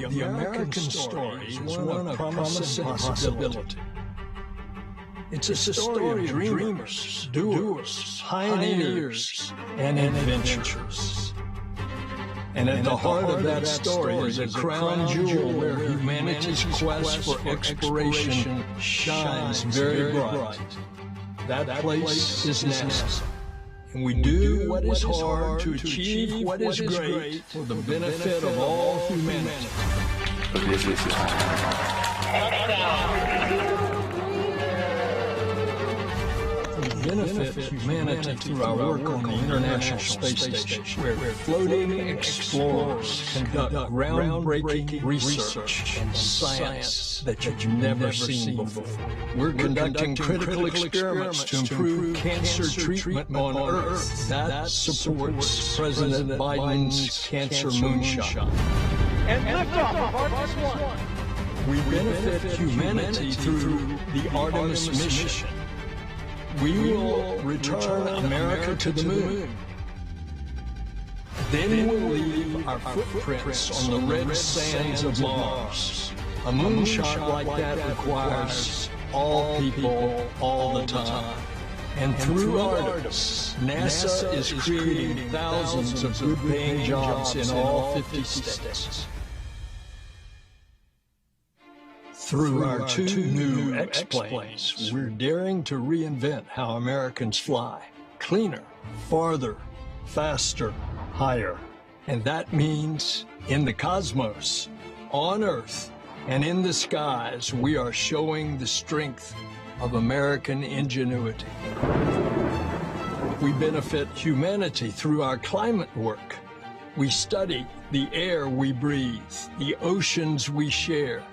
The American story is one of promise and possibility. It's a story of dreamers, doers, pioneers, and adventurers. And at the heart of that story is a crown jewel where humanity's quest for exploration shines very bright. That place is NASA. And we do what is hard to achieve what is great for the benefit of all humanity. We benefit humanity through our work on the International Space Station, where floating explorers conduct groundbreaking research and science that you've never seen before. We're conducting critical experiments to improve cancer treatment on Earth. That supports President Biden's cancer moonshot. And liftoff of Artemis 1. We benefit humanity through the Artemis mission. We will return America to the moon. Then we'll leave our footprints on the red sands of Mars. A moonshot like that requires all people, all the time. And through Artemis, NASA is creating thousands of good-paying jobs in all 50 states. Through our two new X-planes, we're daring to reinvent how Americans fly. Cleaner, farther, faster, higher. And that means in the cosmos, on Earth, and in the skies, we are showing the strength of American ingenuity. We benefit humanity through our climate work. We study the air we breathe, the oceans we share,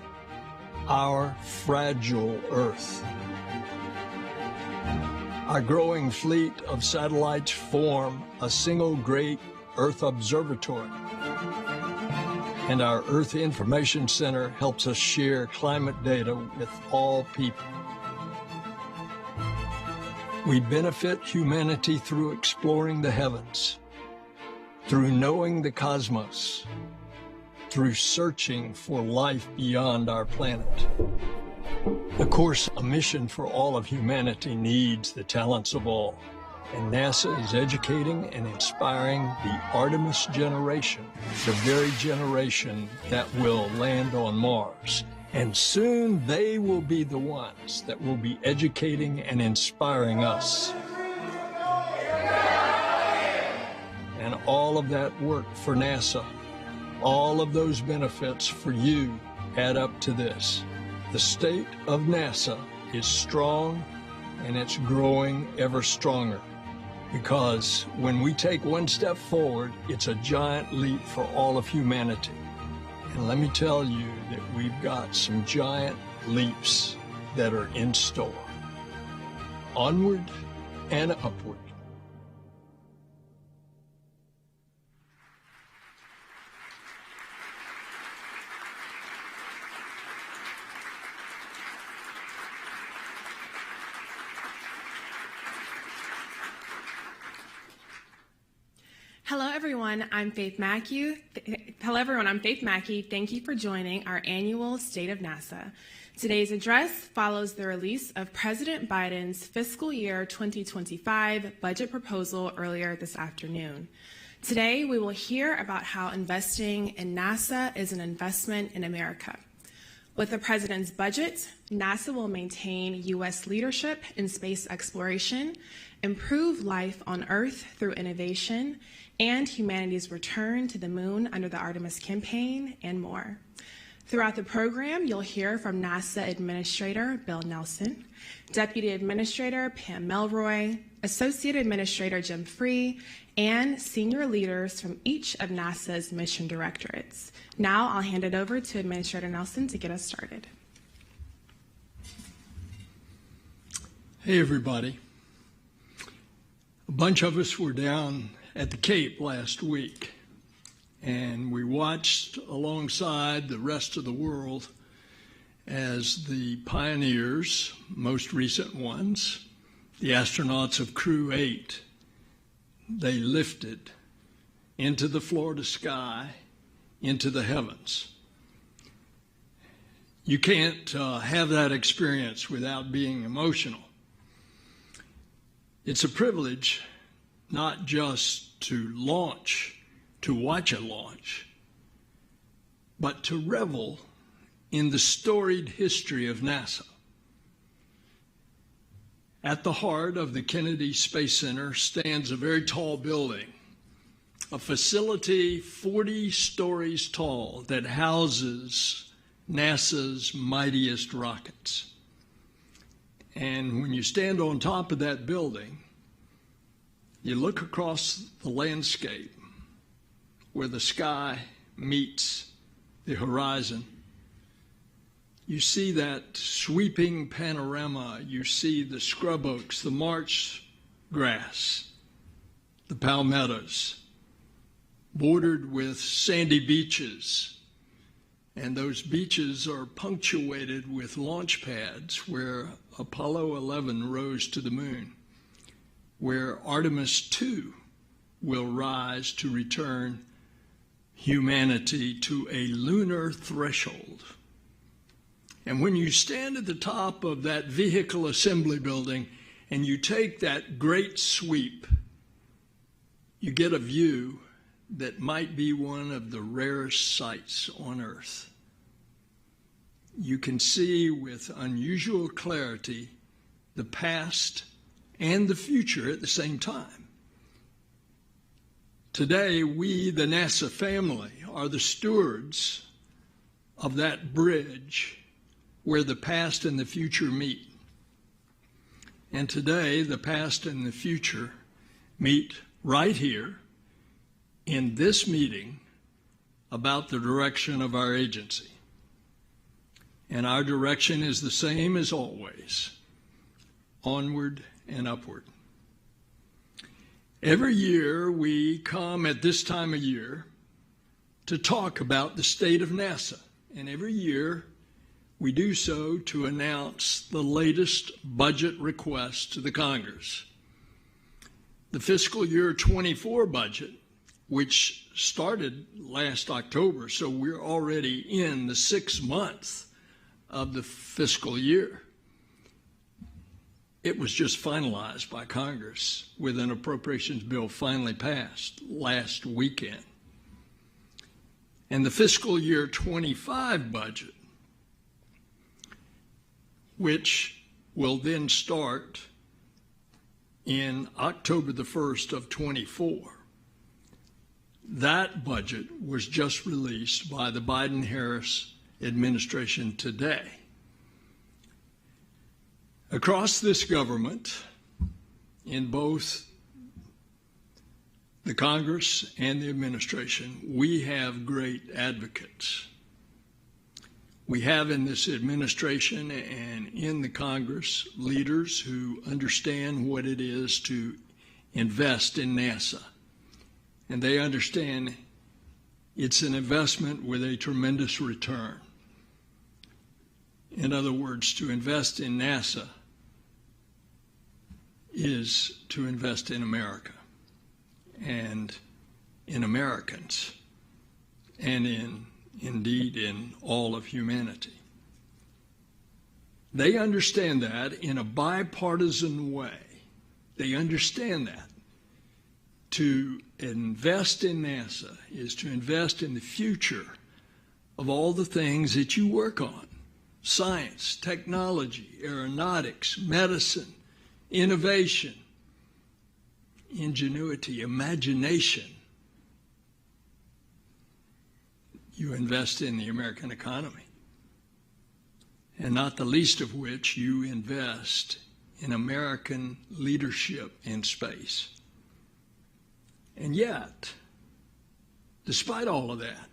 our fragile Earth. Our growing fleet of satellites form a single great Earth observatory. And our Earth Information Center helps us share climate data with all people. We benefit humanity through exploring the heavens, through knowing the cosmos, through searching for life beyond our planet. Of course, a mission for all of humanity needs the talents of all. And NASA is educating and inspiring the Artemis generation, the very generation that will land on Mars. And soon they will be the ones that will be educating and inspiring us. And all of that work for NASA, all of those benefits for you add up to this. The state of NASA is strong and it's growing ever stronger. Because when we take one step forward, it's a giant leap for all of humanity. And let me tell you that we've got some giant leaps that are in store. Onward and upward. Hello, everyone. I'm Faith Mackey. Thank you for joining our annual State of NASA. Today's address follows the release of President Biden's Fiscal Year 2025 budget proposal earlier this afternoon. Today, we will hear about how investing in NASA is an investment in America. With the president's budget, NASA will maintain U.S. leadership in space exploration, improve life on Earth through innovation, and humanity's return to the moon under the Artemis campaign, and more. Throughout the program, you'll hear from NASA Administrator Bill Nelson, Deputy Administrator Pam Melroy, Associate Administrator Jim Free, and senior leaders from each of NASA's mission directorates. Now I'll hand it over to Administrator Nelson to get us started. Hey, everybody. A bunch of us were down at the Cape last week, and we watched alongside the rest of the world as the pioneers, most recent ones, the astronauts of Crew 8, they lifted into the Florida sky, into the heavens. You can't have that experience without being emotional. It's a privilege not just to watch a launch, but to revel in the storied history of NASA. At the heart of the Kennedy Space Center stands a very tall building, a facility 40 stories tall that houses NASA's mightiest rockets. And when you stand on top of that building, you look across the landscape where the sky meets the horizon. You see that sweeping panorama. You see the scrub oaks, the marsh grass, the palmettos, bordered with sandy beaches. And those beaches are punctuated with launch pads where Apollo 11 rose to the moon, where Artemis 2 will rise to return humanity to a lunar threshold. And when you stand at the top of that vehicle assembly building and you take that great sweep, you get a view that might be one of the rarest sights on Earth. You can see with unusual clarity the past and the future at the same time. Today, we, the NASA family, are the stewards of that bridge where the past and the future meet. And today, the past and the future meet right here in this meeting about the direction of our agency. And our direction is the same as always, onward and upward. Every year we come at this time of year to talk about the state of NASA. And every year we do so to announce the latest budget request to the Congress. The fiscal year 24 budget, which started last October, so we're already in the 6th month of the fiscal year. It was just finalized by Congress with an appropriations bill finally passed last weekend. And the fiscal year 25 budget, which will then start in October the 1st of 24. That budget was just released by the Biden-Harris administration today. Across this government, in both the Congress and the administration, we have great advocates. We have in this administration and in the Congress leaders who understand what it is to invest in NASA. And they understand it's an investment with a tremendous return. In other words, to invest in NASA is to invest in America and in Americans and indeed in all of humanity. They understand that in a bipartisan way. They understand that. To invest in NASA is to invest in the future of all the things that you work on: science, technology, aeronautics, medicine, innovation, ingenuity, imagination. You invest in the American economy, and not the least of which you invest in American leadership in space. And yet, despite all of that,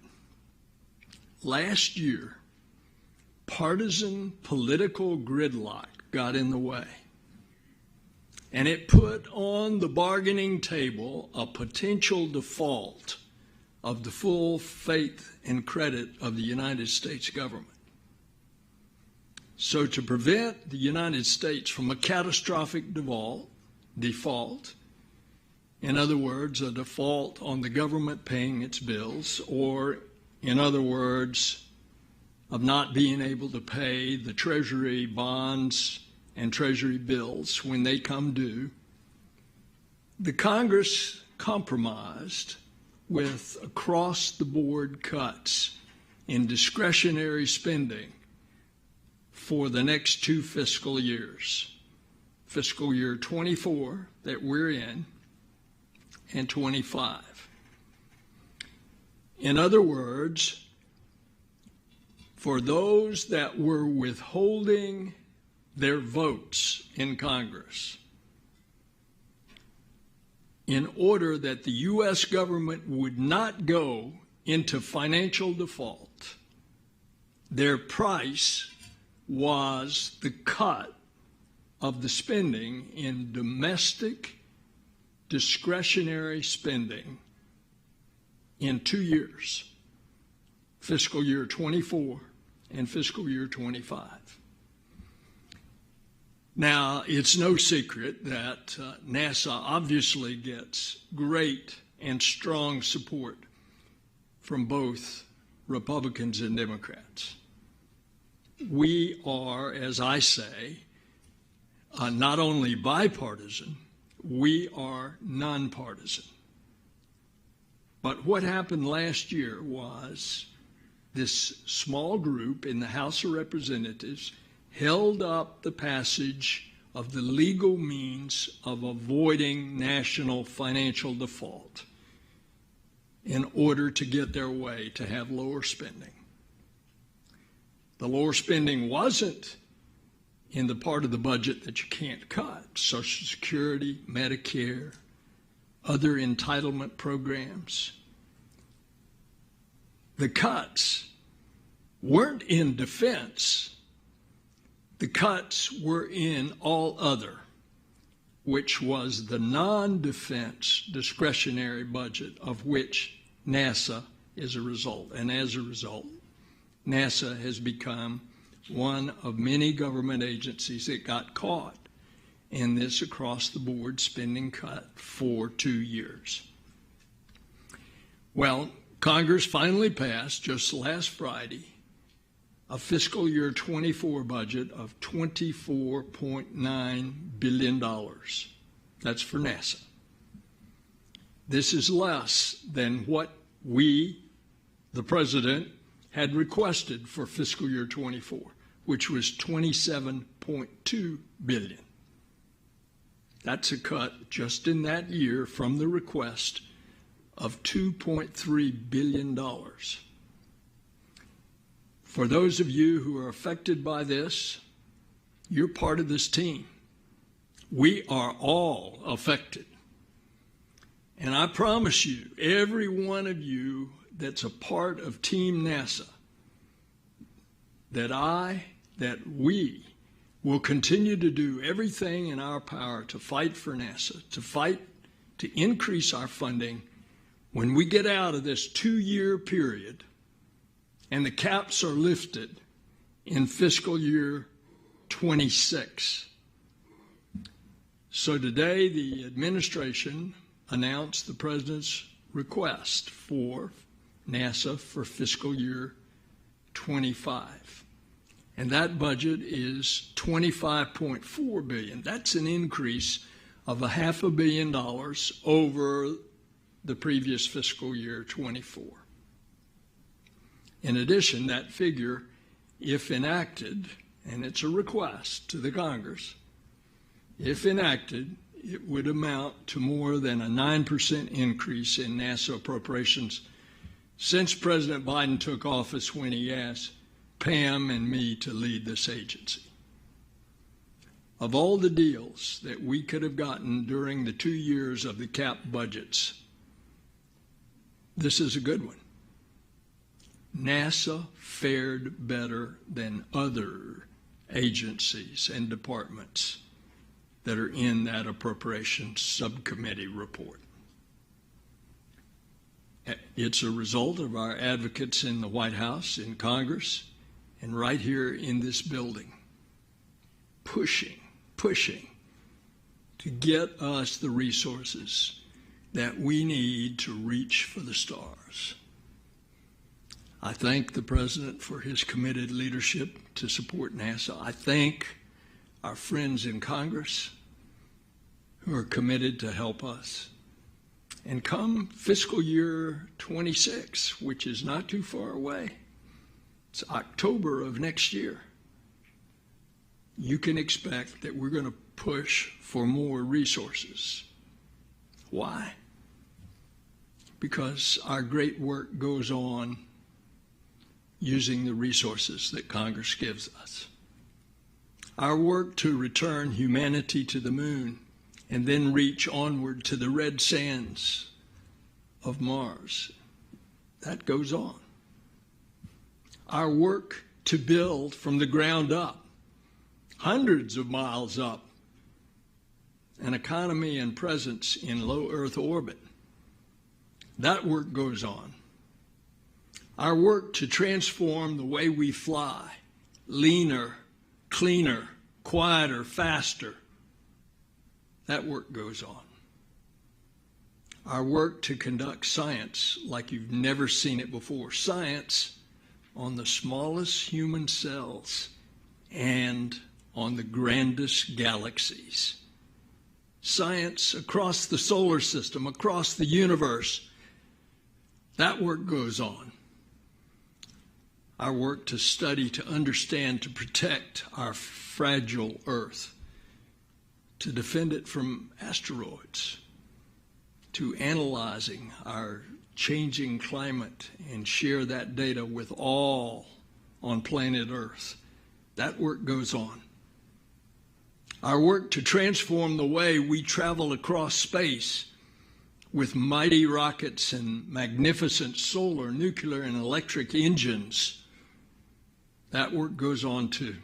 last year, partisan political gridlock got in the way. And it put on the bargaining table a potential default of the full faith and credit of the United States government. So to prevent the United States from a catastrophic default, in other words, a default on the government paying its bills, or in other words, of not being able to pay the Treasury bonds and Treasury bills when they come due, the Congress compromised with across-the-board cuts in discretionary spending for the next 2 fiscal years, fiscal year 24 that we're in, and 25. In other words, for those that were withholding their votes in Congress in order that the U.S. government would not go into financial default, their price was the cut of the spending in domestic discretionary spending in 2 years, fiscal year 24 and fiscal year 25. Now, it's no secret that NASA obviously gets great and strong support from both Republicans and Democrats. We are, as I say, not only bipartisan, we are nonpartisan. But what happened last year was this small group in the House of Representatives held up the passage of the legal means of avoiding national financial default in order to get their way to have lower spending. The lower spending wasn't in the part of the budget that you can't cut, Social Security, Medicare, other entitlement programs. The cuts weren't in defense. The cuts were in all other, which was the non-defense discretionary budget of which NASA is a result. And as a result, NASA has become one of many government agencies that got caught in this across-the-board spending cut for 2 years. Well, Congress finally passed just last Friday a fiscal year 24 budget of $24.9 billion. That's for NASA. This is less than what we, the President, had requested for fiscal year 24, which was $27.2 billion. That's a cut just in that year from the request of $2.3 billion. For those of you who are affected by this, you're part of this team. We are all affected. And I promise you, every one of you that's a part of Team NASA, that we will continue to do everything in our power to fight for NASA, to fight to increase our funding when we get out of this 2-year period and the caps are lifted in fiscal year 26. So today the administration announced the President's request for NASA for fiscal year 25. And that budget is $25.4 billion. That's an increase of $500 million over the previous fiscal year 24. In addition, that figure, if enacted, and it's a request to the Congress, if enacted, it would amount to more than a 9% increase in NASA appropriations since President Biden took office, when he asked Pam and me to lead this agency. Of all the deals that we could have gotten during the 2 years of the cap budgets, this is a good one. NASA fared better than other agencies and departments that are in that appropriations subcommittee report. It's a result of our advocates in the White House, in Congress, and right here in this building, pushing to get us the resources that we need to reach for the stars. I thank the President for his committed leadership to support NASA. I thank our friends in Congress who are committed to help us. And come fiscal year 26, which is not too far away, it's October of next year, you can expect that we're going to push for more resources. Why? Because our great work goes on using the resources that Congress gives us. Our work to return humanity to the moon and then reach onward to the red sands of Mars, that goes on. Our work to build from the ground up, hundreds of miles up, an economy and presence in low Earth orbit, that work goes on. Our work to transform the way we fly, leaner, cleaner, quieter, faster, that work goes on. Our work to conduct science like you've never seen it before, science on the smallest human cells and on the grandest galaxies, science across the solar system, across the universe, that work goes on. Our work to study, to understand, to protect our fragile Earth, to defend it from asteroids, to analyzing our changing climate and share that data with all on planet Earth. That work goes on. Our work to transform the way we travel across space with mighty rockets and magnificent solar, nuclear, and electric engines, that work goes on too.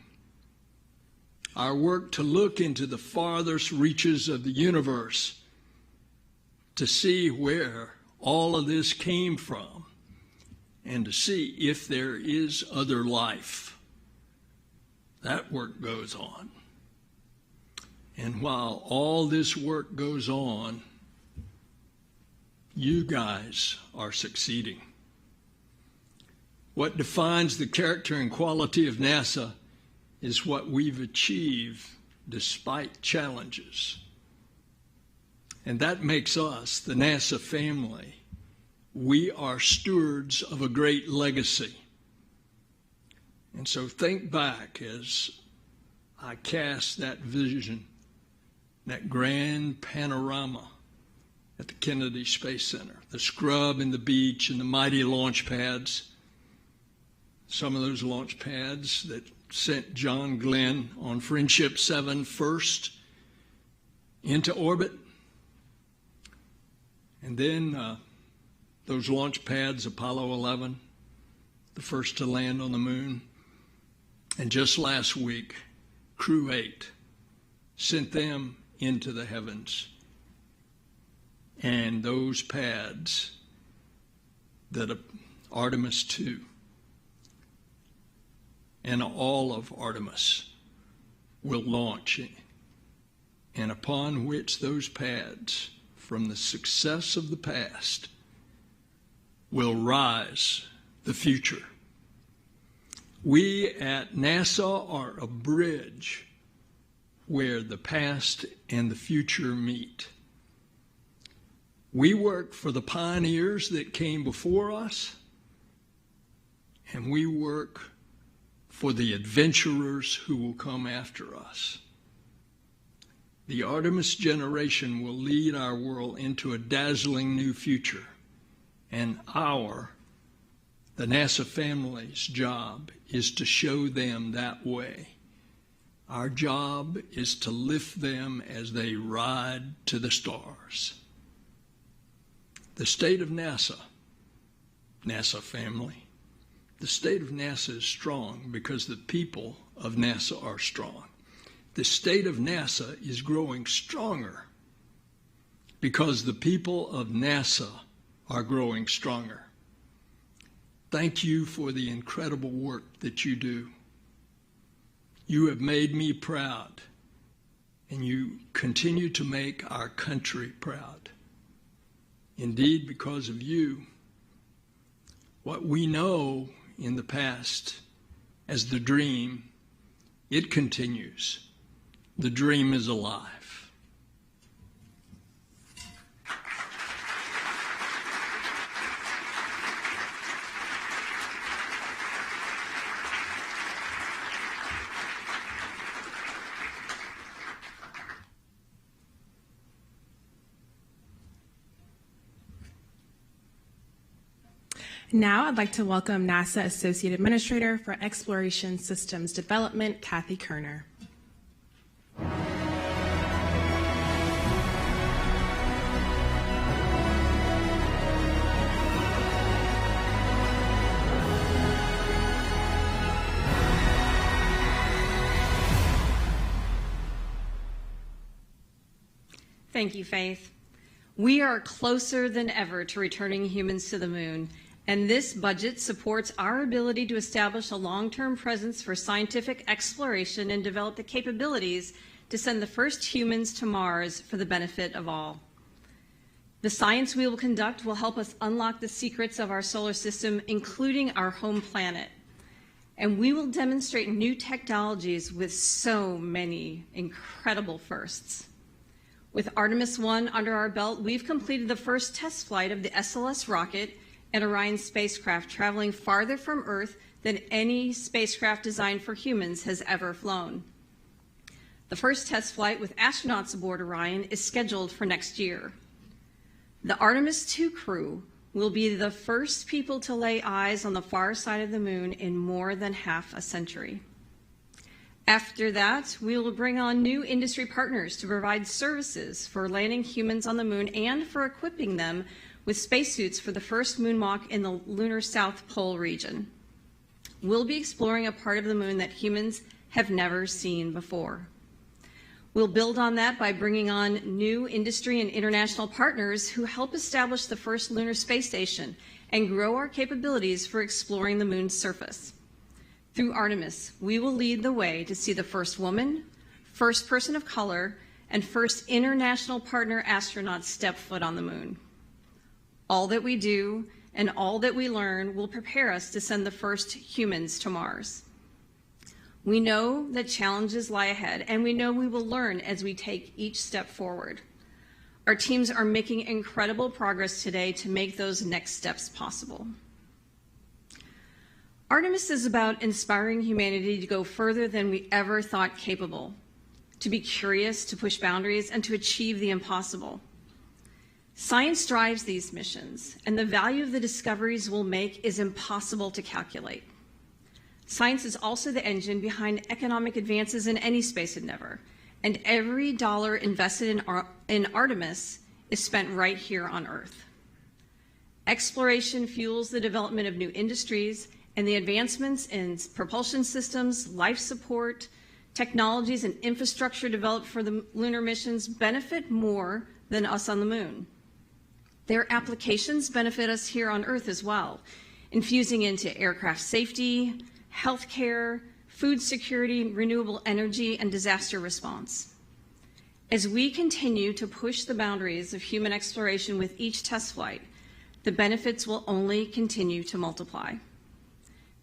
Our work to look into the farthest reaches of the universe to see where all of this came from and to see if there is other life, that work goes on. And while all this work goes on, you guys are succeeding. What defines the character and quality of NASA is what we've achieved despite challenges. And that makes us, the NASA family, we are stewards of a great legacy. And so think back as I cast that vision, that grand panorama at the Kennedy Space Center, the scrub and the beach and the mighty launch pads. Some of those launch pads that sent John Glenn on Friendship 7 first into orbit. And then those launch pads, Apollo 11, the first to land on the moon. And just last week, Crew 8 sent them into the heavens. And those pads that Artemis 2 and all of Artemis will launch, and upon which those pads, from the success of the past, will rise the future. We at NASA are a bridge where the past and the future meet. We work for the pioneers that came before us, and we work for the adventurers who will come after us. The Artemis generation will lead our world into a dazzling new future, and the NASA family's job is to show them that way. Our job is to lift them as they ride to the stars. The state of NASA family, the state of NASA is strong because the people of NASA are strong. The state of NASA is growing stronger because the people of NASA are growing stronger. Thank you for the incredible work that you do. You have made me proud, and you continue to make our country proud. Indeed, because of you, What we know in the past as the dream, it continues. The dream is alive. Now I'd like to welcome NASA Associate Administrator for Exploration Systems Development, Kathy Kerner. Thank you, Faith. We are closer than ever to returning humans to the moon. And this budget supports our ability to establish a long-term presence for scientific exploration and develop the capabilities to send the first humans to Mars for the benefit of all. The science we will conduct will help us unlock the secrets of our solar system, including our home planet. And we will demonstrate new technologies with so many incredible firsts. With Artemis 1 under our belt, we've completed the first test flight of the SLS rocket and Orion spacecraft, traveling farther from Earth than any spacecraft designed for humans has ever flown. The first test flight with astronauts aboard Orion is scheduled for next year. The Artemis 2 crew will be the first people to lay eyes on the far side of the moon in more than half a century. After that, we will bring on new industry partners to provide services for landing humans on the moon and for equipping them with spacesuits for the first moonwalk in the lunar South Pole region. We'll be exploring a part of the moon that humans have never seen before. We'll build on that by bringing on new industry and international partners who help establish the first lunar space station and grow our capabilities for exploring the moon's surface. Through Artemis, we will lead the way to see the first woman, first person of color, and first international partner astronauts step foot on the moon. All that we do and all that we learn will prepare us to send the first humans to Mars. We know that challenges lie ahead, and we know we will learn as we take each step forward. Our teams are making incredible progress today to make those next steps possible. Artemis is about inspiring humanity to go further than we ever thought capable, to be curious, to push boundaries, and to achieve the impossible. Science drives these missions, and the value of the discoveries we'll make is impossible to calculate. Science is also the engine behind economic advances in any space endeavor, and every dollar invested in Artemis is spent right here on Earth. Exploration fuels the development of new industries, and the advancements in propulsion systems, life support, technologies, and infrastructure developed for the lunar missions benefit more than us on the moon. Their applications benefit us here on Earth as well, infusing into aircraft safety, healthcare, food security, renewable energy, and disaster response. As we continue to push the boundaries of human exploration with each test flight, the benefits will only continue to multiply.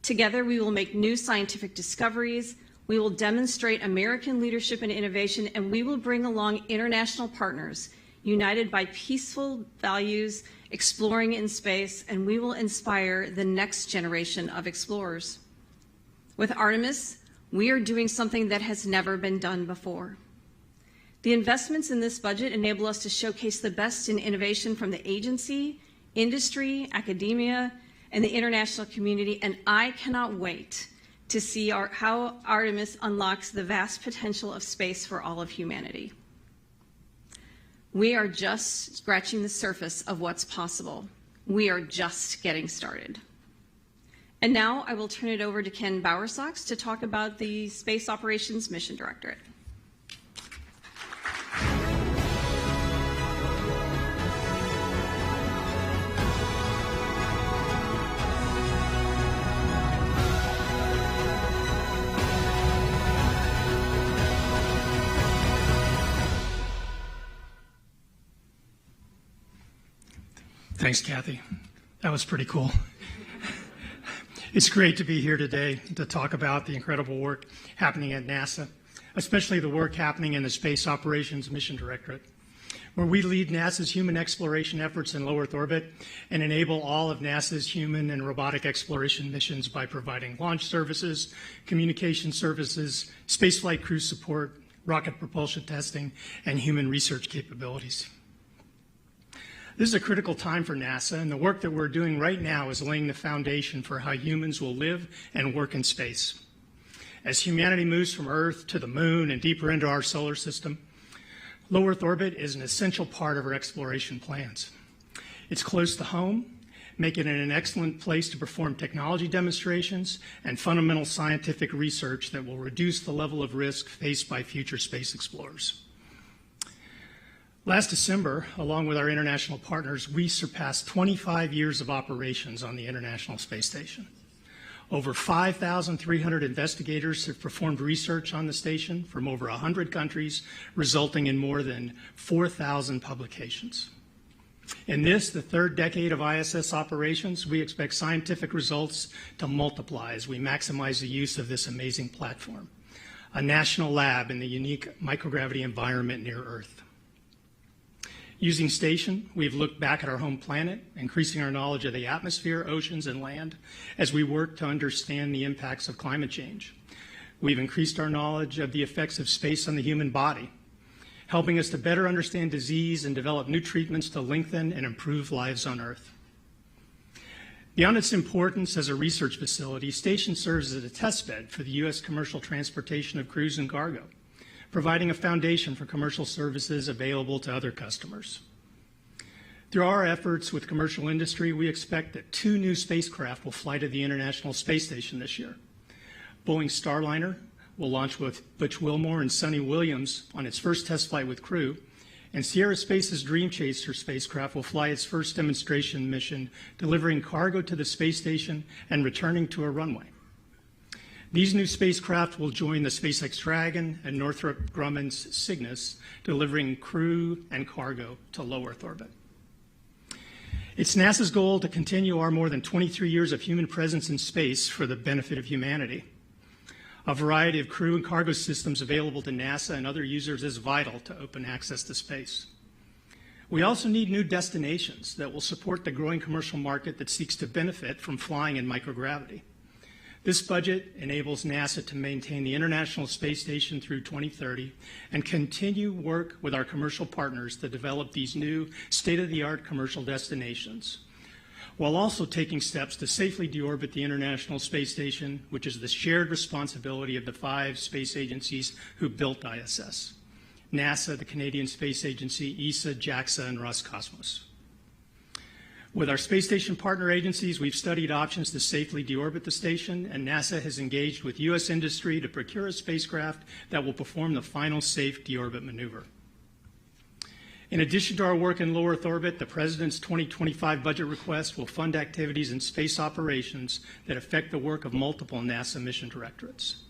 Together, we will make new scientific discoveries, we will demonstrate American leadership and innovation, and we will bring along international partners united by peaceful values, exploring in space, and we will inspire the next generation of explorers. With Artemis, we are doing something that has never been done before. The investments in this budget enable us to showcase the best in innovation from the agency, industry, academia, and the international community, and I cannot wait to see how Artemis unlocks the vast potential of space for all of humanity. We are just scratching the surface of what's possible. We are just getting started. And now I will turn it over to Ken Bowersox to talk about the Space Operations Mission Directorate. Thanks, Kathy. That was pretty cool. It's great to be here today to talk about the incredible work happening at NASA, especially the work happening in the Space Operations Mission Directorate, where we lead NASA's human exploration efforts in low Earth orbit and enable all of NASA's human and robotic exploration missions by providing launch services, communication services, spaceflight crew support, rocket propulsion testing, and human research capabilities. This is a critical time for NASA, and the work that we're doing right now is laying the foundation for how humans will live and work in space. As humanity moves from Earth to the moon and deeper into our solar system, low Earth orbit is an essential part of our exploration plans. It's close to home, making it an excellent place to perform technology demonstrations and fundamental scientific research that will reduce the level of risk faced by future space explorers. Last December, along with our international partners, we surpassed 25 years of operations on the International Space Station. Over 5,300 investigators have performed research on the station from over 100 countries, resulting in more than 4,000 publications. In this, the third decade of ISS operations, we expect scientific results to multiply as we maximize the use of this amazing platform, a national lab in the unique microgravity environment near Earth. Using Station, we've looked back at our home planet, increasing our knowledge of the atmosphere, oceans, and land as we work to understand the impacts of climate change. We've increased our knowledge of the effects of space on the human body, helping us to better understand disease and develop new treatments to lengthen and improve lives on Earth. Beyond its importance as a research facility, Station serves as a testbed for the U.S. commercial transportation of crews and cargo, providing a foundation for commercial services available to other customers. Through our efforts with commercial industry, we expect that 2 new spacecraft will fly to the International Space Station this year. Boeing Starliner will launch with Butch Wilmore and Sonny Williams on its first test flight with crew, and Sierra Space's Dream Chaser spacecraft will fly its first demonstration mission, delivering cargo to the space station and returning to a runway. These new spacecraft will join the SpaceX Dragon and Northrop Grumman's Cygnus, delivering crew and cargo to low Earth orbit. It's NASA's goal to continue our more than 23 years of human presence in space for the benefit of humanity. A variety of crew and cargo systems available to NASA and other users is vital to open access to space. We also need new destinations that will support the growing commercial market that seeks to benefit from flying in microgravity. This budget enables NASA to maintain the International Space Station through 2030 and continue work with our commercial partners to develop these new state-of-the-art commercial destinations, while also taking steps to safely deorbit the International Space Station, which is the shared responsibility of the 5 space agencies who built ISS: NASA, the Canadian Space Agency, ESA, JAXA, and Roscosmos. With our space station partner agencies, we've studied options to safely deorbit the station, and NASA has engaged with U.S. industry to procure a spacecraft that will perform the final safe deorbit maneuver. In addition to our work in low Earth orbit, the President's 2025 budget request will fund activities in space operations that affect the work of multiple NASA mission directorates.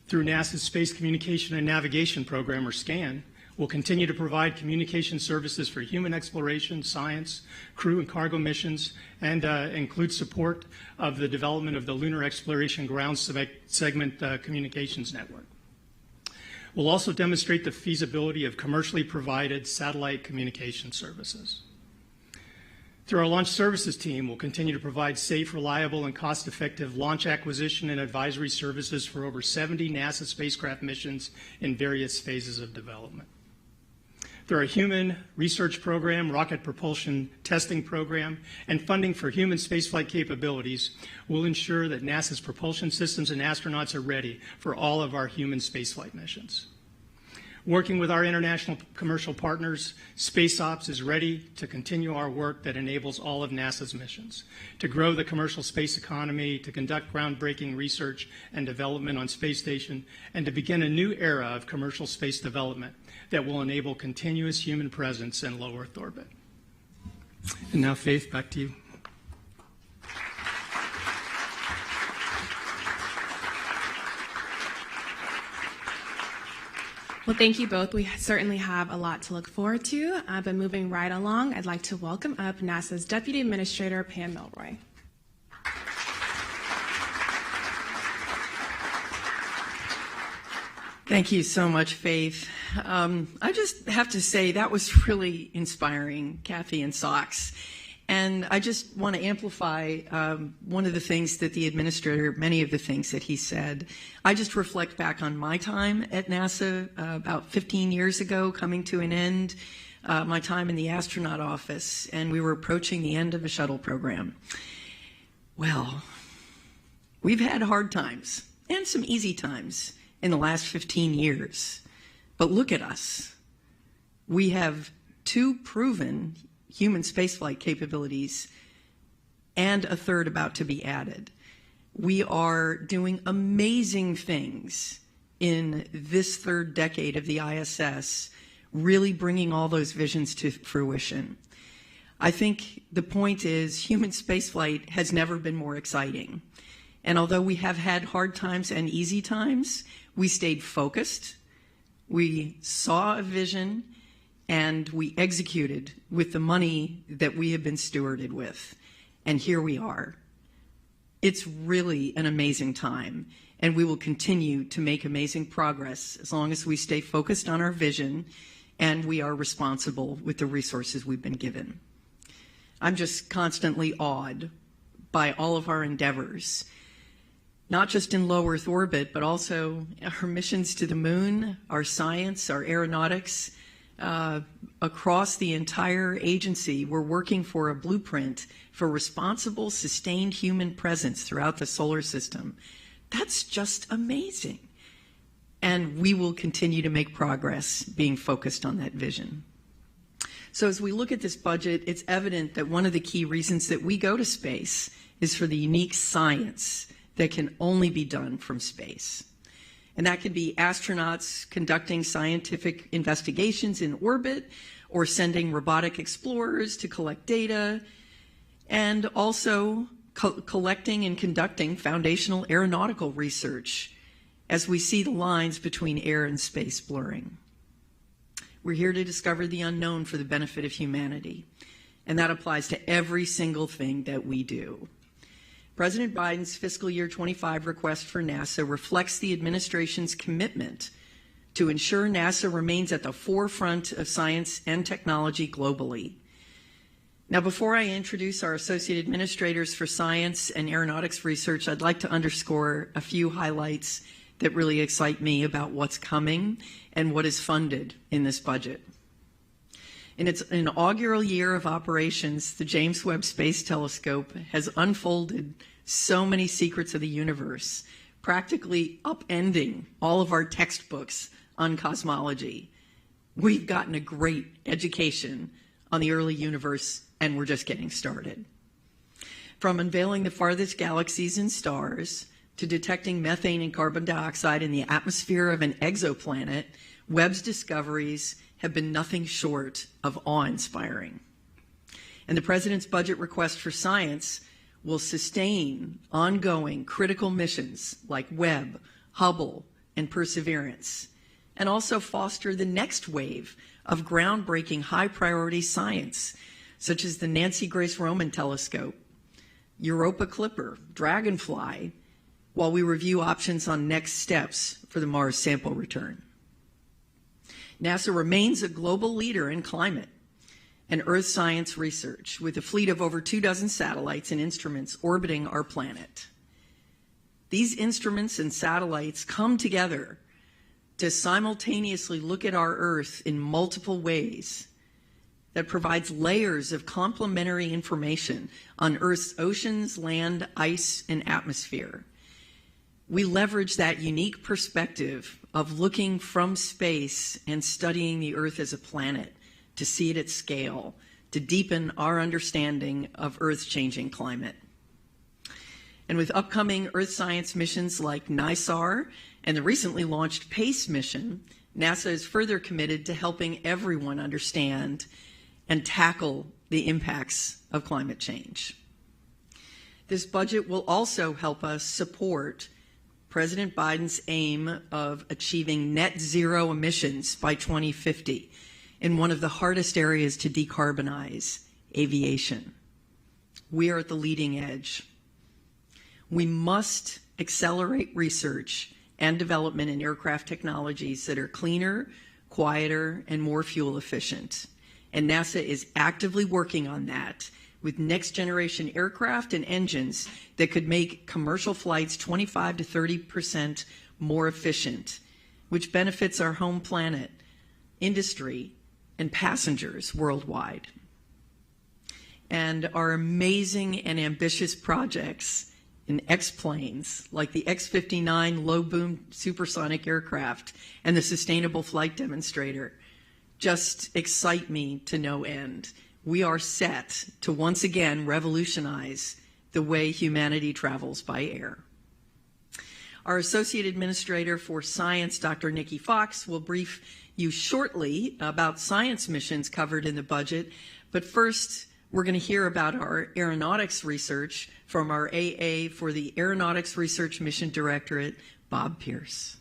Through NASA's Space Communication and Navigation Program, or SCAN, we'll continue to provide communication services for human exploration, science, crew and cargo missions, and include support of the development of the Lunar Exploration Ground Segment Communications Network. We'll also demonstrate the feasibility of commercially provided satellite communication services. Through our launch services team, we'll continue to provide safe, reliable, and cost-effective launch acquisition and advisory services for over 70 NASA spacecraft missions in various phases of development. Through our human research program, rocket propulsion testing program, and funding for human spaceflight capabilities, we'll ensure that NASA's propulsion systems and astronauts are ready for all of our human spaceflight missions. Working with our international commercial partners, Space Ops is ready to continue our work that enables all of NASA's missions, to grow the commercial space economy, to conduct groundbreaking research and development on Space Station, and to begin a new era of commercial space development that will enable continuous human presence in low Earth orbit. And now, Faith, back to you. Well, thank you both. We certainly have a lot to look forward to, but moving right along, I'd like to welcome up NASA's Deputy Administrator, Pam Milroy. Thank you so much, Faith. I just have to say that was really inspiring, Kathy and Socks. And I just want to amplify one of the things that the administrator, many of the things that he said. I just reflect back on my time at NASA about 15 years ago, coming to an end, my time in the astronaut office, and we were approaching the end of the shuttle program. Well, we've had hard times and some easy times in the last 15 years. But look at us. We have 2 proven human spaceflight capabilities and a third about to be added. We are doing amazing things in this 3rd decade of the ISS, really bringing all those visions to fruition. I think the point is human spaceflight has never been more exciting. And although we have had hard times and easy times, we stayed focused, we saw a vision, and we executed with the money that we have been stewarded with. And here we are. It's really an amazing time, and we will continue to make amazing progress as long as we stay focused on our vision and we are responsible with the resources we've been given. I'm just constantly awed by all of our endeavors, not just in low Earth orbit, but also our missions to the moon, our science, our aeronautics. Across the entire agency, we're working for a blueprint for responsible, sustained human presence throughout the solar system. That's just amazing. And we will continue to make progress being focused on that vision. So as we look at this budget, it's evident that one of the key reasons that we go to space is for the unique science that can only be done from space. And that could be astronauts conducting scientific investigations in orbit or sending robotic explorers to collect data, and also collecting and conducting foundational aeronautical research as we see the lines between air and space blurring. We're here to discover the unknown for the benefit of humanity, and that applies to every single thing that we do. President Biden's fiscal year 25 request for NASA reflects the administration's commitment to ensure NASA remains at the forefront of science and technology globally. Now, before I introduce our Associate Administrators for Science and Aeronautics Research, I'd like to underscore a few highlights that really excite me about what's coming and what is funded in this budget. In its inaugural year of operations, the James Webb Space Telescope has unfolded so many secrets of the universe, practically upending all of our textbooks on cosmology. We've gotten a great education on the early universe, and we're just getting started. From unveiling the farthest galaxies and stars to detecting methane and carbon dioxide in the atmosphere of an exoplanet, Webb's discoveries have been nothing short of awe-inspiring. And the President's budget request for science will sustain ongoing critical missions like Webb, Hubble, and Perseverance, and also foster the next wave of groundbreaking high-priority science, such as the Nancy Grace Roman Telescope, Europa Clipper, Dragonfly, while we review options on next steps for the Mars sample return. NASA remains a global leader in climate and Earth science research, with a fleet of over 24 satellites and instruments orbiting our planet. These instruments and satellites come together to simultaneously look at our Earth in multiple ways that provides layers of complementary information on Earth's oceans, land, ice, and atmosphere. We leverage that unique perspective of looking from space and studying the Earth as a planet to see it at scale, to deepen our understanding of Earth's changing climate. And with upcoming Earth science missions like NISAR and the recently launched PACE mission, NASA is further committed to helping everyone understand and tackle the impacts of climate change. This budget will also help us support President Biden's aim of achieving net zero emissions by 2050 in one of the hardest areas to decarbonize, aviation. We are at the leading edge. We must accelerate research and development in aircraft technologies that are cleaner, quieter, and more fuel efficient. And NASA is actively working on that with next-generation aircraft and engines that could make commercial flights 25 to 30% more efficient, which benefits our home planet, industry, and passengers worldwide. And our amazing and ambitious projects in X-planes, like the X-59 low-boom supersonic aircraft and the Sustainable Flight Demonstrator, just excite me to no end. We are set to once again revolutionize the way humanity travels by air. Our Associate Administrator for Science, Dr. Nikki Fox, will brief you shortly about science missions covered in the budget, but first we're going to hear about our aeronautics research from our AA for the Aeronautics Research Mission Directorate, Bob Pierce.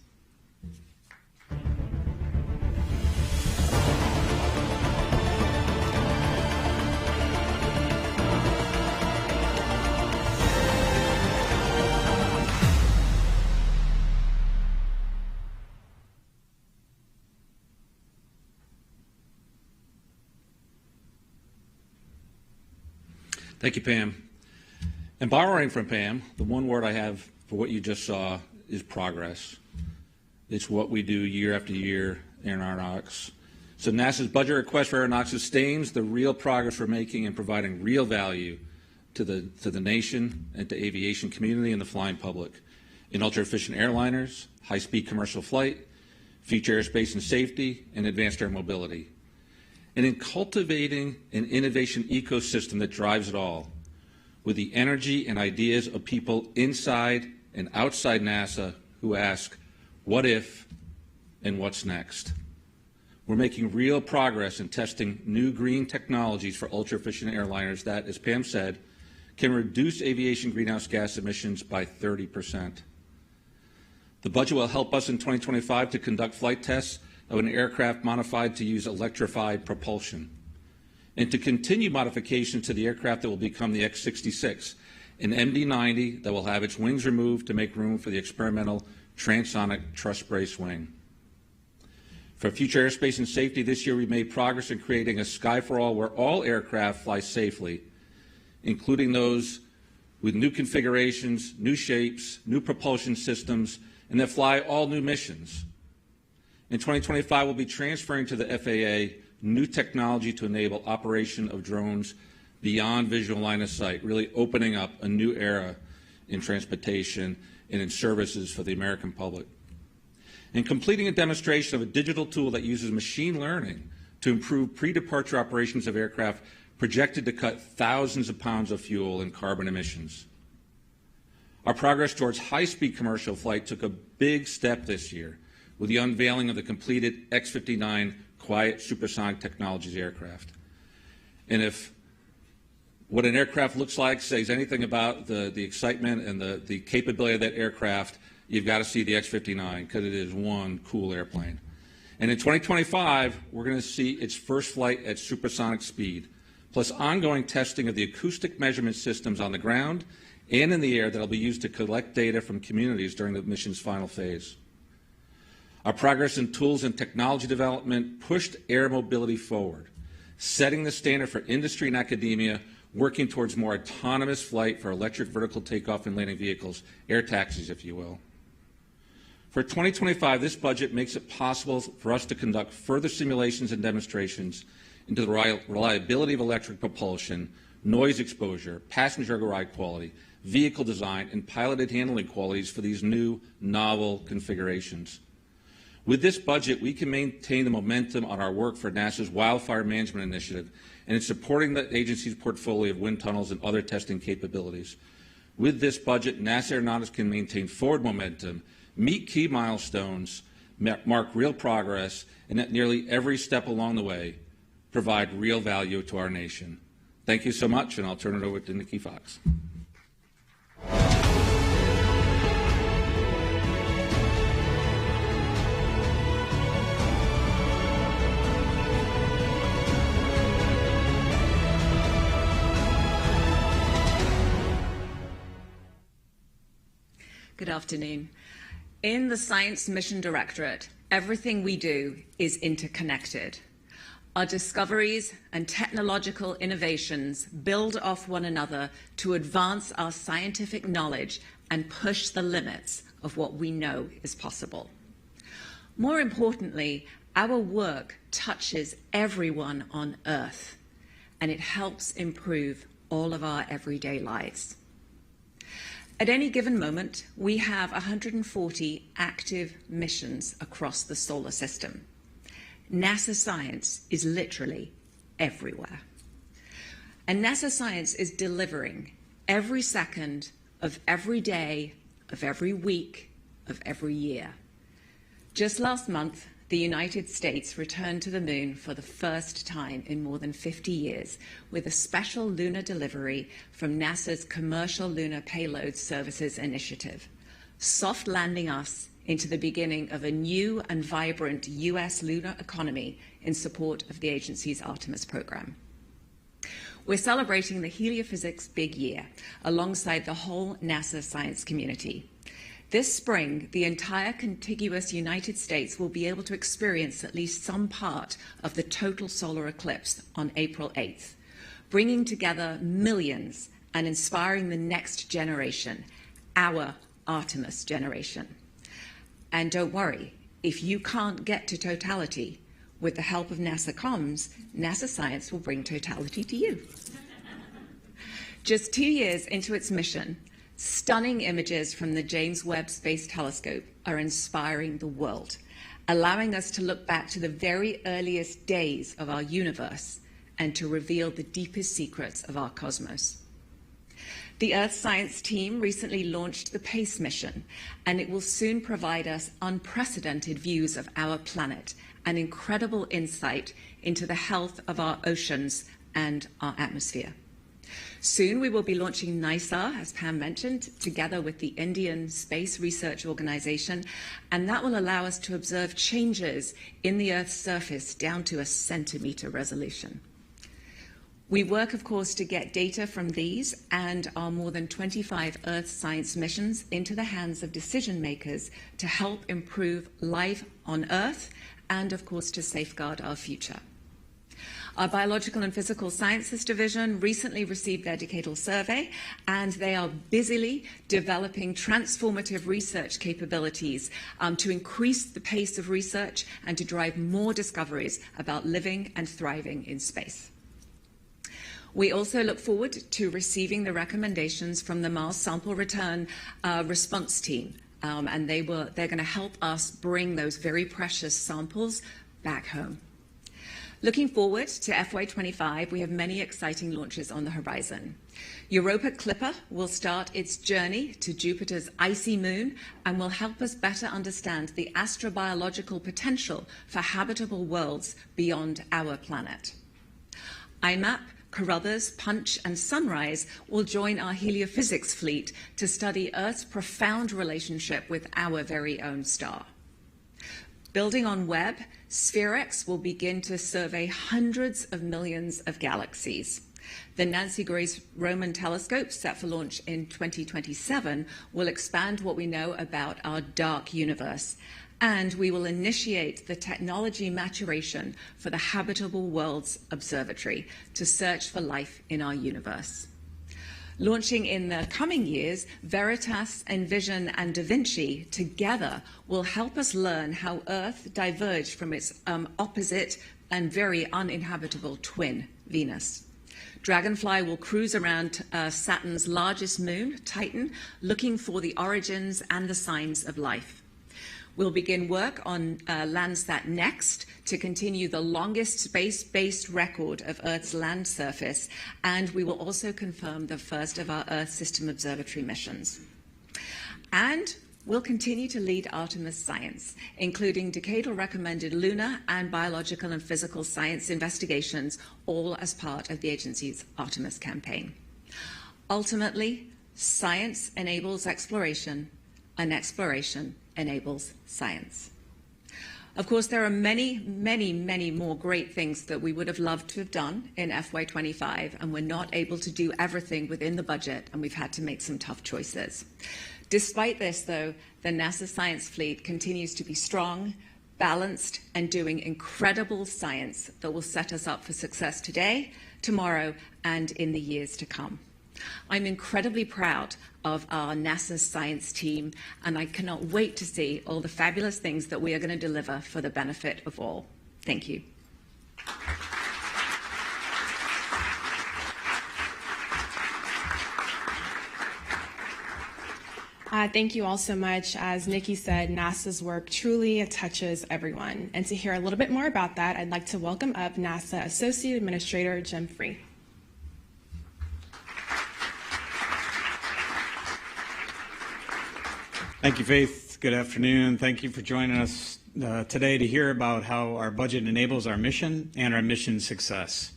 Thank you, Pam. And borrowing from Pam, the one word I have for what you just saw is progress. It's what we do year after year in aeronautics. So NASA's budget request for aeronautics sustains the real progress we're making in providing real value to the nation and to aviation community and the flying public in ultra-efficient airliners, high-speed commercial flight, future airspace and safety, and advanced air mobility. And in cultivating an innovation ecosystem that drives it all, with the energy and ideas of people inside and outside NASA who ask, what if and what's next? We're making real progress in testing new green technologies for ultra-efficient airliners that, as Pam said, can reduce aviation greenhouse gas emissions by 30%. The budget will help us in 2025 to conduct flight tests of an aircraft modified to use electrified propulsion, and to continue modifications to the aircraft that will become the X-66, an MD-90 that will have its wings removed to make room for the experimental transonic truss brace wing. For future airspace and safety, this year we made progress in creating a sky for all where all aircraft fly safely, including those with new configurations, new shapes, new propulsion systems, and that fly all new missions. In 2025, we'll be transferring to the FAA new technology to enable operation of drones beyond visual line of sight, really opening up a new era in transportation and in services for the American public. And completing a demonstration of a digital tool that uses machine learning to improve pre-departure operations of aircraft projected to cut thousands of pounds of fuel and carbon emissions. Our progress towards high-speed commercial flight took a big step this year with the unveiling of the completed X-59 quiet supersonic technologies aircraft. And if what an aircraft looks like says anything about the excitement and the capability of that aircraft, you've got to see the X-59 because it is one cool airplane. And in 2025, we're going to see its first flight at supersonic speed, plus ongoing testing of the acoustic measurement systems on the ground and in the air that will be used to collect data from communities during the mission's final phase. Our progress in tools and technology development pushed air mobility forward, setting the standard for industry and academia, working towards more autonomous flight for electric vertical takeoff and landing vehicles, air taxis, if you will. For 2025, this budget makes it possible for us to conduct further simulations and demonstrations into the reliability of electric propulsion, noise exposure, passenger ride quality, vehicle design, and piloted handling qualities for these new, novel configurations. With this budget, we can maintain the momentum on our work for NASA's Wildfire Management Initiative and in supporting the agency's portfolio of wind tunnels and other testing capabilities. With this budget, NASA Aeronautics can maintain forward momentum, meet key milestones, mark real progress, and at nearly every step along the way, provide real value to our nation. Thank you so much, and I'll turn it over to Nikki Fox. Good afternoon. In the Science Mission Directorate, everything we do is interconnected. Our discoveries and technological innovations build off one another to advance our scientific knowledge and push the limits of what we know is possible. More importantly, our work touches everyone on Earth, and it helps improve all of our everyday lives. At any given moment, we have 140 active missions across the solar system. NASA science is literally everywhere. And NASA science is delivering every second of every day, of every week, of every year. Just last month, the United States returned to the moon for the first time in more than 50 years with a special lunar delivery from NASA's Commercial Lunar Payload Services Initiative, soft landing us into the beginning of a new and vibrant U.S. lunar economy in support of the agency's Artemis program. We're celebrating the heliophysics big year alongside the whole NASA science community. This spring, the entire contiguous United States will be able to experience at least some part of the total solar eclipse on April 8th, bringing together millions and inspiring the next generation, our Artemis generation. And don't worry, if you can't get to totality, with the help of NASA comms, NASA science will bring totality to you. Just 2 years into its mission, stunning images from the James Webb Space Telescope are inspiring the world, allowing us to look back to the very earliest days of our universe and to reveal the deepest secrets of our cosmos. The Earth Science team recently launched the PACE mission, and it will soon provide us unprecedented views of our planet and incredible insight into the health of our oceans and our atmosphere. Soon we will be launching NISAR, as Pam mentioned, together with the Indian Space Research Organization, and that will allow us to observe changes in the Earth's surface down to a centimeter resolution. We work, of course, to get data from these and our more than 25 Earth science missions into the hands of decision makers to help improve life on Earth and, of course, to safeguard our future. Our Biological and Physical Sciences Division recently received their decadal survey, and they are busily developing transformative research capabilities to increase the pace of research and to drive more discoveries about living and thriving in space. We also look forward to receiving the recommendations from the Mars Sample Return Response Team, and they're going to help us bring those very precious samples back home. Looking forward to FY25, we have many exciting launches on the horizon. Europa Clipper will start its journey to Jupiter's icy moon and will help us better understand the astrobiological potential for habitable worlds beyond our planet. IMAP, Carruthers, Punch, and Sunrise will join our heliophysics fleet to study Earth's profound relationship with our very own star. Building on Webb, SphereX will begin to survey hundreds of millions of galaxies. The Nancy Grace Roman telescope, set for launch in 2027, will expand what we know about our dark universe, and we will initiate the technology maturation for the Habitable Worlds Observatory to search for life in our universe. Launching in the coming years, Veritas, Envision, and Da Vinci together will help us learn how Earth diverged from its opposite and very uninhabitable twin, Venus. Dragonfly will cruise around Saturn's largest moon, Titan, looking for the origins and the signs of life. We'll begin work on Landsat Next to continue the longest space-based record of Earth's land surface, and we will also confirm the first of our Earth System Observatory missions. And we'll continue to lead Artemis science, including decadal recommended lunar and biological and physical science investigations, all as part of the agency's Artemis campaign. Ultimately, science enables exploration, and exploration enables science. Of course, there are many, many, many more great things that we would have loved to have done in FY25, and we're not able to do everything within the budget, and we've had to make some tough choices. Despite this, though, the NASA science fleet continues to be strong, balanced, and doing incredible science that will set us up for success today, tomorrow, and in the years to come. I'm incredibly proud of our NASA science team, and I cannot wait to see all the fabulous things that we are going to deliver for the benefit of all. Thank you. Thank you all so much. As Nikki said, NASA's work truly touches everyone. And to hear a little bit more about that, I'd like to welcome up NASA Associate Administrator Jim Free. Thank you, Faith. Good afternoon. Thank you for joining us today to hear about how our budget enables our mission and our mission success.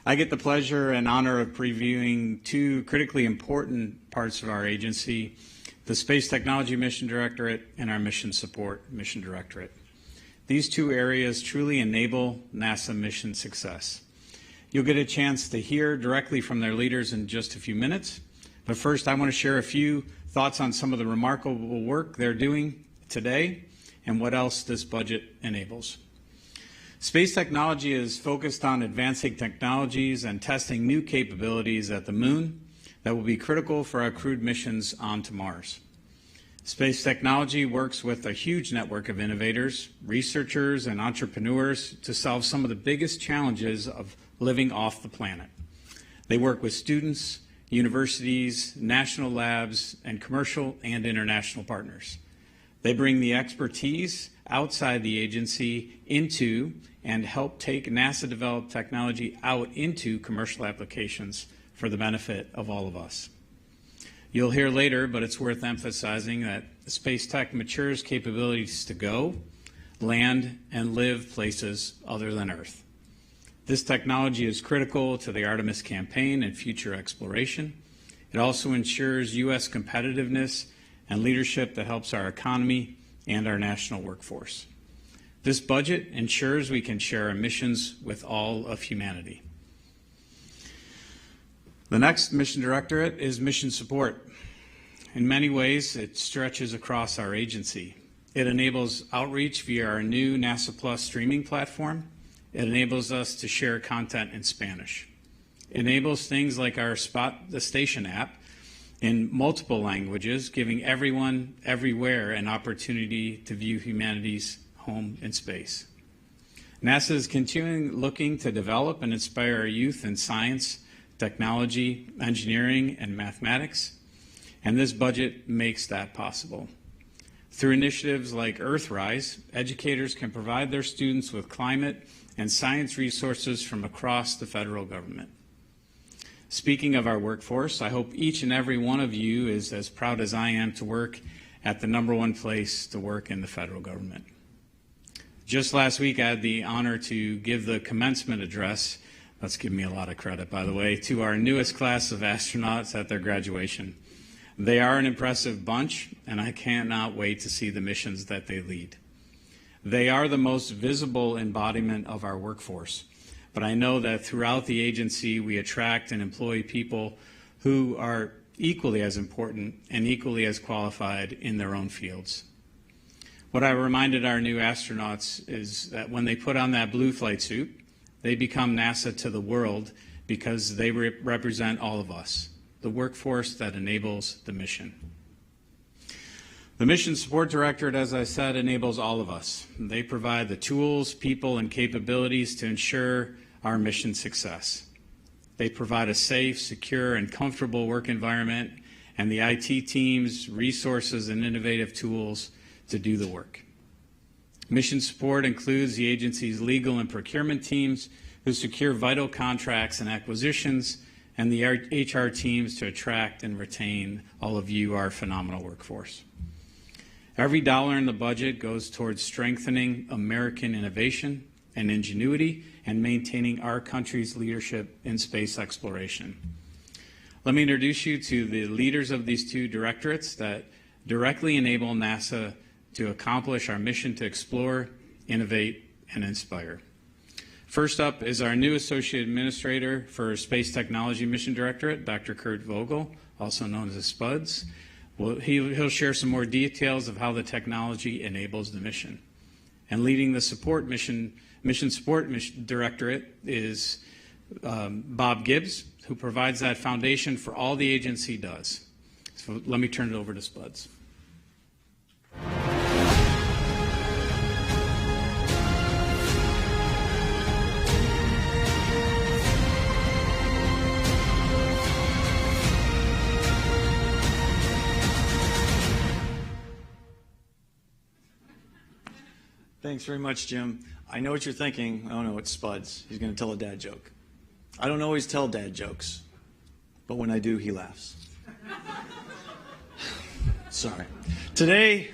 I get the pleasure and honor of previewing two critically important parts of our agency, the Space Technology Mission Directorate and our Mission Support Mission Directorate. These two areas truly enable NASA mission success. You'll get a chance to hear directly from their leaders in just a few minutes, but first I want to share a few thoughts on some of the remarkable work they're doing today and what else this budget enables. Space technology is focused on advancing technologies and testing new capabilities at the moon that will be critical for our crewed missions onto Mars. Space technology works with a huge network of innovators, researchers, and entrepreneurs to solve some of the biggest challenges of living off the planet. They work with students, universities, national labs, and commercial and international partners. They bring the expertise outside the agency into and help take NASA-developed technology out into commercial applications for the benefit of all of us. You'll hear later, but it's worth emphasizing that space tech matures capabilities to go, land, and live places other than Earth. This technology is critical to the Artemis campaign and future exploration. It also ensures U.S. competitiveness and leadership that helps our economy and our national workforce. This budget ensures we can share our missions with all of humanity. The next mission directorate is mission support. In many ways, it stretches across our agency. It enables outreach via our new NASA Plus streaming platform. It enables us to share content in Spanish. It enables things like our Spot the Station app in multiple languages, giving everyone, everywhere, an opportunity to view humanity's home in space. NASA is continuing looking to develop and inspire our youth in science, technology, engineering, and mathematics, and this budget makes that possible. Through initiatives like Earthrise, educators can provide their students with climate and science resources from across the federal government. Speaking of our workforce, I hope each and every one of you is as proud as I am to work at the #1 place to work in the federal government. Just last week, I had the honor to give the commencement address, that's giving me a lot of credit, by the way, to our newest class of astronauts at their graduation. They are an impressive bunch, and I cannot wait to see the missions that they lead. They are the most visible embodiment of our workforce, but I know that throughout the agency, we attract and employ people who are equally as important and equally as qualified in their own fields. What I reminded our new astronauts is that when they put on that blue flight suit, they become NASA to the world because they represent all of us, the workforce that enables the mission. The Mission Support Directorate, as I said, enables all of us. They provide the tools, people, and capabilities to ensure our mission success. They provide a safe, secure, and comfortable work environment, and the IT teams, resources, and innovative tools to do the work. Mission support includes the agency's legal and procurement teams who secure vital contracts and acquisitions, and the HR teams to attract and retain all of you, our phenomenal workforce. Every dollar in the budget goes towards strengthening American innovation and ingenuity and maintaining our country's leadership in space exploration. Let me introduce you to the leaders of these two directorates that directly enable NASA to accomplish our mission to explore, innovate, and inspire. First up is our new Associate Administrator for Space Technology Mission Directorate, Dr. Kurt Vogel, also known as SPUDS. Well, he'll share some more details of how the technology enables the mission. And leading the mission support directorate is Bob Gibbs, who provides that foundation for all the agency does. So let me turn it over to Spuds. Thanks very much, Jim. I know what you're thinking. Oh no, it's Spuds. He's going to tell a dad joke. I don't always tell dad jokes, but when I do, he laughs. Sorry. Today,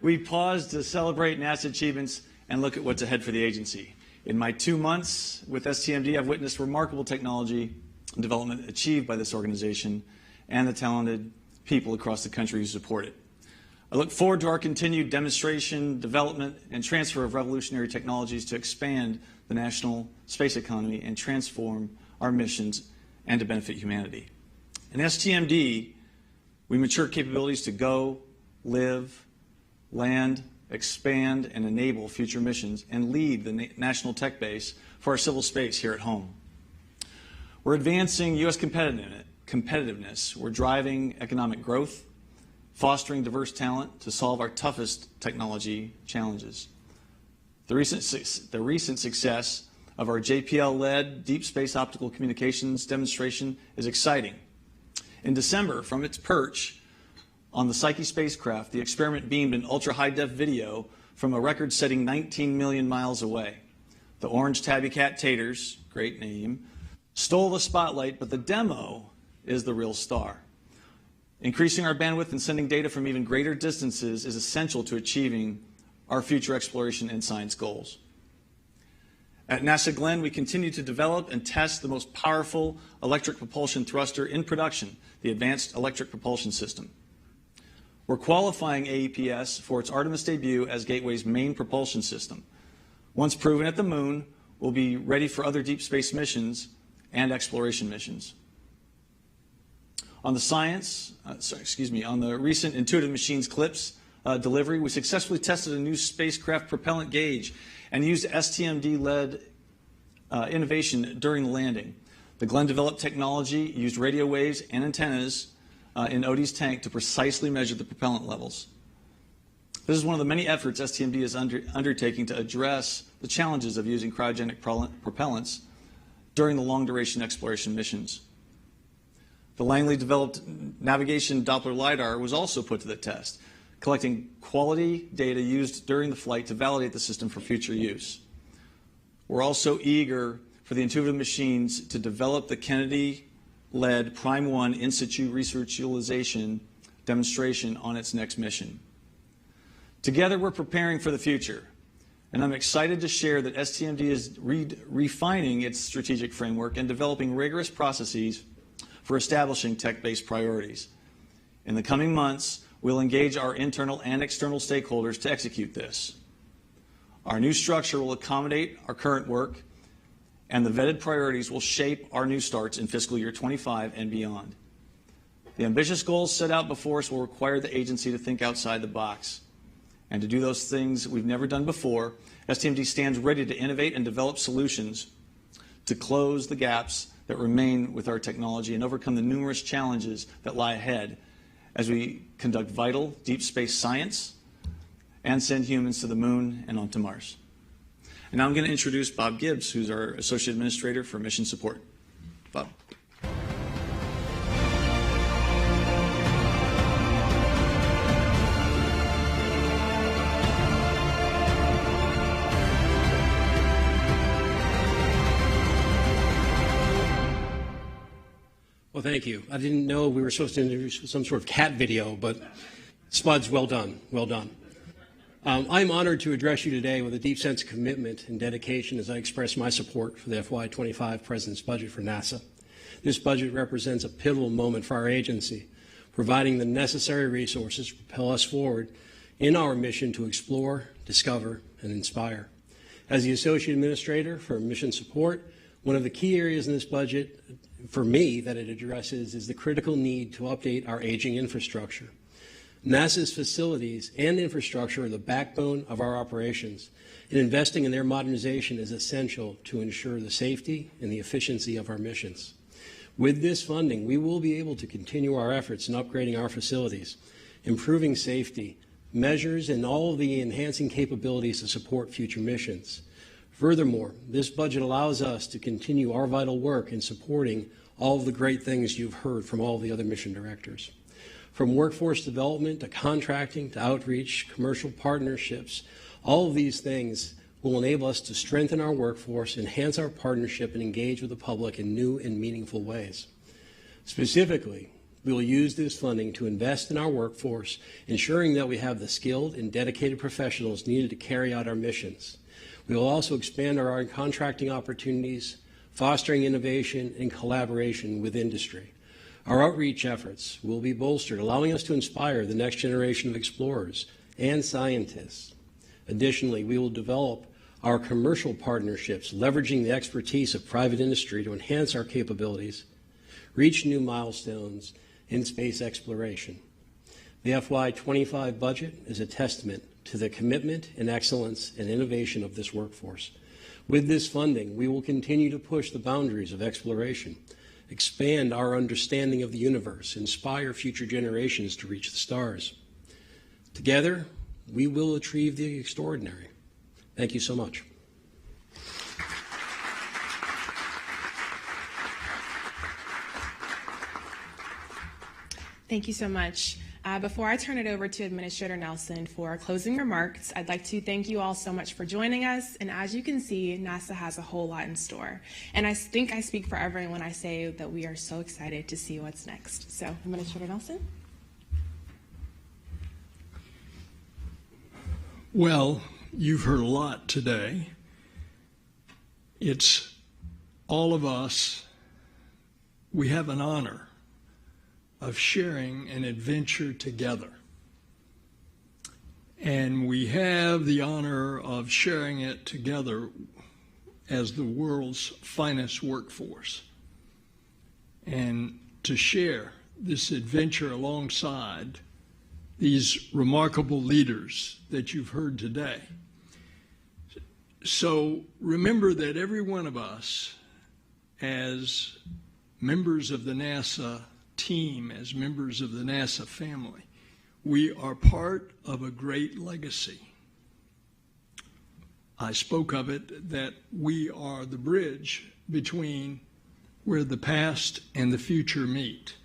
we pause to celebrate NASA achievements and look at what's ahead for the agency. In my 2 months with STMD, I've witnessed remarkable technology and development achieved by this organization and the talented people across the country who support it. I look forward to our continued demonstration, development, and transfer of revolutionary technologies to expand the national space economy and transform our missions and to benefit humanity. In STMD, we mature capabilities to go, live, land, expand, and enable future missions and lead the national tech base for our civil space here at home. We're advancing U.S. competitiveness. We're driving economic growth, fostering diverse talent to solve our toughest technology challenges. The recent success of our JPL-led Deep Space Optical Communications demonstration is exciting. In December, from its perch on the Psyche spacecraft, the experiment beamed an ultra-high-def video from a record-setting 19 million miles away. The orange tabby cat taters, great name, stole the spotlight, but the demo is the real star. Increasing our bandwidth and sending data from even greater distances is essential to achieving our future exploration and science goals. At NASA Glenn, we continue to develop and test the most powerful electric propulsion thruster in production, the Advanced Electric Propulsion System. We're qualifying AEPS for its Artemis debut as Gateway's main propulsion system. Once proven at the moon, we'll be ready for other deep space missions and exploration missions. On the recent Intuitive Machines CLIPS delivery, we successfully tested a new spacecraft propellant gauge and used STMD-led innovation during the landing. The Glenn-developed technology used radio waves and antennas in Odie's tank to precisely measure the propellant levels. This is one of the many efforts STMD is undertaking to address the challenges of using cryogenic propellants during the long-duration exploration missions. The Langley-developed navigation Doppler LiDAR was also put to the test, collecting quality data used during the flight to validate the system for future use. We're also eager for the Intuitive Machines to develop the Kennedy-led Prime 1 in situ research utilization demonstration on its next mission. Together, we're preparing for the future, and I'm excited to share that STMD is refining its strategic framework and developing rigorous processes for establishing tech-based priorities. In the coming months, we'll engage our internal and external stakeholders to execute this. Our new structure will accommodate our current work, and the vetted priorities will shape our new starts in fiscal year 25 and beyond. The ambitious goals set out before us will require the agency to think outside the box. And to do those things we've never done before, STMD stands ready to innovate and develop solutions to close the gaps that remain with our technology and overcome the numerous challenges that lie ahead as we conduct vital deep space science and send humans to the moon and onto Mars. And now I'm going to introduce Bob Gibbs, who's our Associate Administrator for Mission Support. Bob. Well, thank you. I didn't know we were supposed to introduce some sort of cat video, but Spuds, well done, well done. I'm honored to address you today with a deep sense of commitment and dedication as I express my support for the FY25 President's budget for NASA. This budget represents a pivotal moment for our agency, providing the necessary resources to propel us forward in our mission to explore, discover, and inspire. As the Associate Administrator for Mission Support, One of the key areas in this budget, for me, that it addresses is the critical need to update our aging infrastructure. NASA's facilities and infrastructure are the backbone of our operations, and investing in their modernization is essential to ensure the safety and the efficiency of our missions. With this funding, we will be able to continue our efforts in upgrading our facilities, improving safety, measures, and all of the enhancing capabilities to support future missions. Furthermore, this budget allows us to continue our vital work in supporting all of the great things you've heard from all the other mission directors. From workforce development to contracting to outreach, commercial partnerships, all of these things will enable us to strengthen our workforce, enhance our partnership, and engage with the public in new and meaningful ways. Specifically, we will use this funding to invest in our workforce, ensuring that we have the skilled and dedicated professionals needed to carry out our missions. We will also expand our contracting opportunities, fostering innovation and collaboration with industry. Our outreach efforts will be bolstered, allowing us to inspire the next generation of explorers and scientists. Additionally, we will develop our commercial partnerships, leveraging the expertise of private industry to enhance our capabilities, reach new milestones in space exploration. The FY25 budget is a testament to the commitment and excellence and innovation of this workforce. With this funding, we will continue to push the boundaries of exploration, expand our understanding of the universe, inspire future generations to reach the stars. Together, we will achieve the extraordinary. Thank you so much. Thank you so much. Before I turn it over to Administrator Nelson for closing remarks, I'd like to thank you all so much for joining us. And as you can see, NASA has a whole lot in store. And I think I speak for everyone when I say that we are so excited to see what's next. So, Administrator Nelson? Well, you've heard a lot today. It's all of us. We have an honor of sharing an adventure together. And we have the honor of sharing it together as the world's finest workforce. And to share this adventure alongside these remarkable leaders that you've heard today. So remember that every one of us, as members of the NASA team, as members of the NASA family, we are part of a great legacy. I spoke of it that we are the bridge between where the past and the future meet.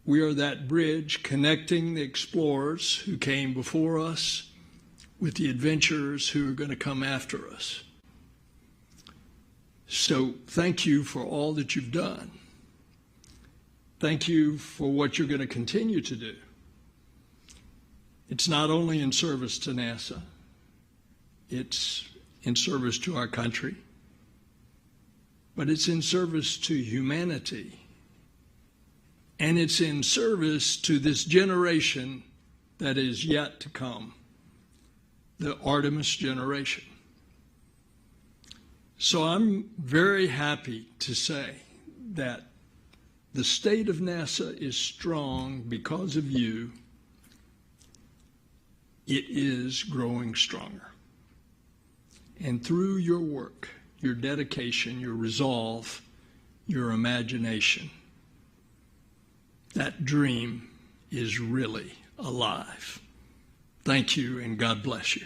We are that bridge connecting the explorers who came before us with the adventurers who are going to come after us. So thank you for all that you've done. Thank you for what you're going to continue to do. It's not only in service to NASA, it's in service to our country, but it's in service to humanity. And it's in service to this generation that is yet to come, the Artemis generation. So I'm very happy to say that the state of NASA is strong because of you. It is growing stronger. And through your work, your dedication, your resolve, your imagination, that dream is really alive. Thank you, and God bless you.